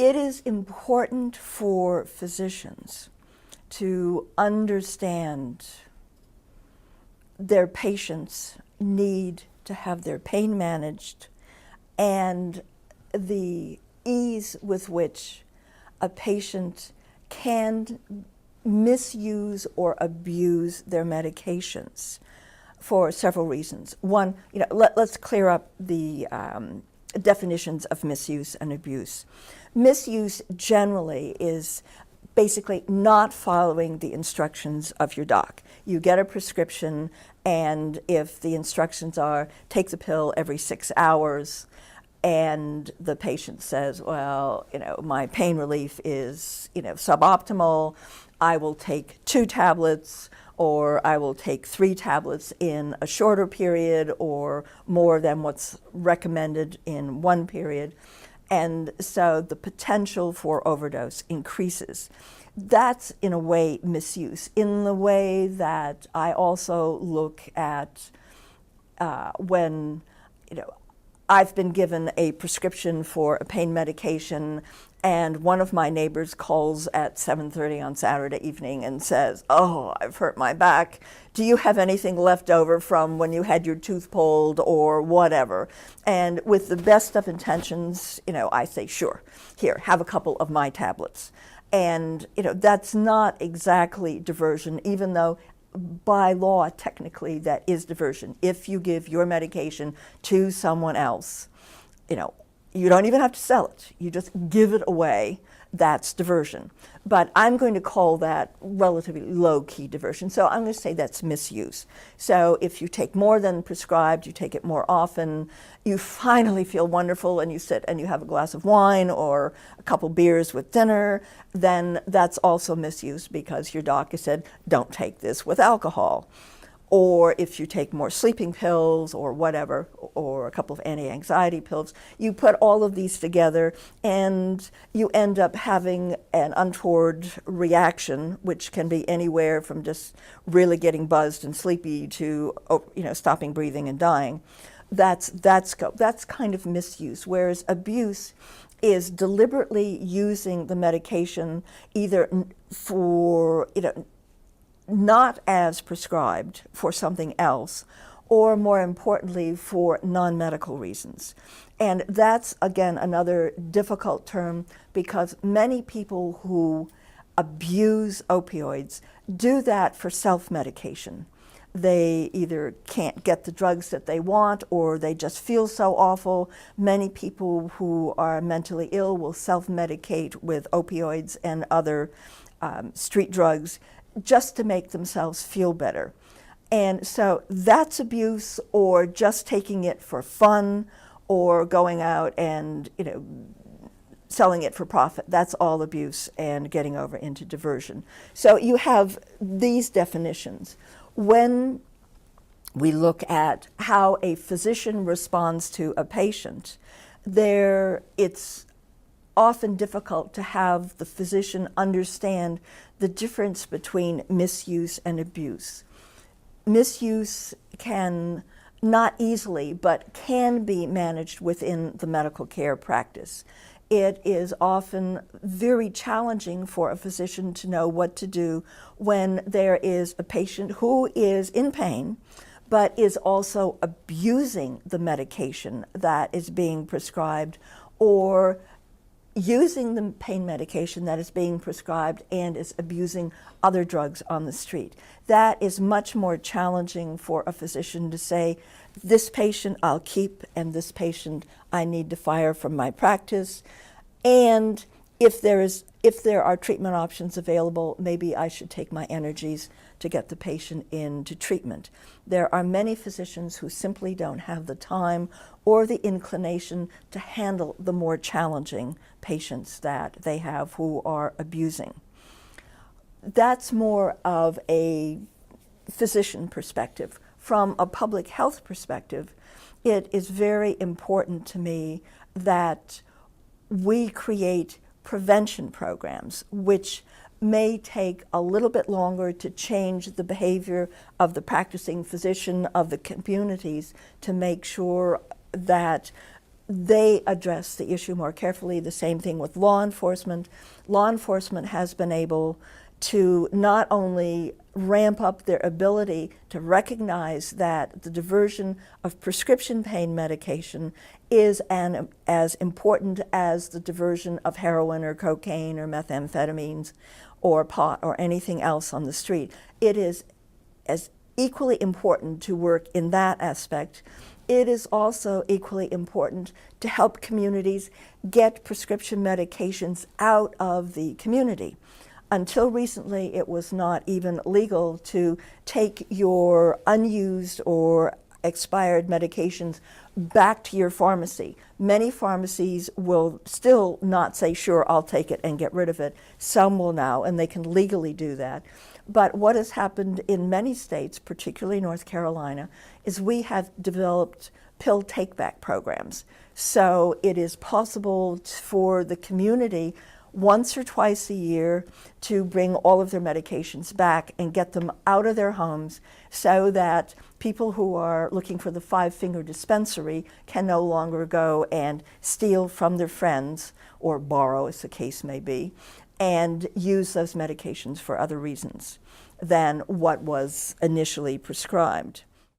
it is important for physicians to understand their patients need to have their pain managed and the ease with which a patient can misuse or abuse their medications for several reasons. One, let's clear up the definitions of misuse and abuse. Misuse generally is basically not following the instructions of your doc. You get a prescription, and if the instructions are take the pill every 6 hours, and the patient says, well, my pain relief is, suboptimal, I will take 2 tablets, or I will take 3 tablets in a shorter period, or more than what's recommended in one period. And so the potential for overdose increases. That's, in a way, misuse. In the way that I also look at when, I've been given a prescription for a pain medication, and one of my neighbors calls at 7:30 on Saturday evening and says, oh, I've hurt my back. Do you have anything left over from when you had your tooth pulled or whatever? And with the best of intentions, I say, sure, here, have a couple of my tablets. And, that's not exactly diversion, even though by law, technically, that is diversion. If you give your medication to someone else, you don't even have to sell it. You just give it away. That's diversion. But I'm going to call that relatively low-key diversion. So I'm going to say that's misuse. So if you take more than prescribed, you take it more often, you finally feel wonderful, and you sit and you have a glass of wine or a couple beers with dinner, then that's also misuse because your doctor said, don't take this with alcohol. Or if you take more sleeping pills or whatever, or a couple of anti-anxiety pills, you put all of these together and you end up having an untoward reaction, which can be anywhere from just really getting buzzed and sleepy to stopping breathing and dying. That's kind of misuse, whereas abuse is deliberately using the medication either for, not as prescribed for something else, or more importantly, for non-medical reasons. And that's, again, another difficult term because many people who abuse opioids do that for self-medication. They either can't get the drugs that they want or they just feel so awful. Many people who are mentally ill will self-medicate with opioids and other street drugs just to make themselves feel better. And so that's abuse, or just taking it for fun, or going out and selling it for profit. That's all abuse and getting over into diversion. So you have these definitions. When we look at how a physician responds to a patient, it's often difficult to have the physician understand the difference between misuse and abuse. Misuse can not easily, but can be managed within the medical care practice. It is often very challenging for a physician to know what to do when there is a patient who is in pain, but is also abusing the medication that is being prescribed, or using the pain medication that is being prescribed and is abusing other drugs on the street. That is much more challenging for a physician to say, this patient I'll keep and this patient I need to fire from my practice. And if there are treatment options available, maybe I should take my energies to get the patient into treatment. There are many physicians who simply don't have the time or the inclination to handle the more challenging patients that they have who are abusing. That's more of a physician perspective. From a public health perspective, it is very important to me that we create prevention programs, which may take a little bit longer to change the behavior of the practicing physician, of the communities, to make sure that they address the issue more carefully. The same thing with law enforcement. Law enforcement has been able to not only ramp up their ability to recognize that the diversion of prescription pain medication is as important as the diversion of heroin or cocaine or methamphetamines or pot or anything else on the street. It is as equally important to work in that aspect. It is also equally important to help communities get prescription medications out of the community. Until recently, it was not even legal to take your unused or expired medications back to your pharmacy. Many pharmacies will still not say, sure, I'll take it and get rid of it. Some will now, and they can legally do that. But what has happened in many states, particularly North Carolina, is we have developed pill take-back programs. So it is possible for the community once or twice a year to bring all of their medications back and get them out of their homes so that people who are looking for the five-finger dispensary can no longer go and steal from their friends or borrow, as the case may be, and use those medications for other reasons than what was initially prescribed.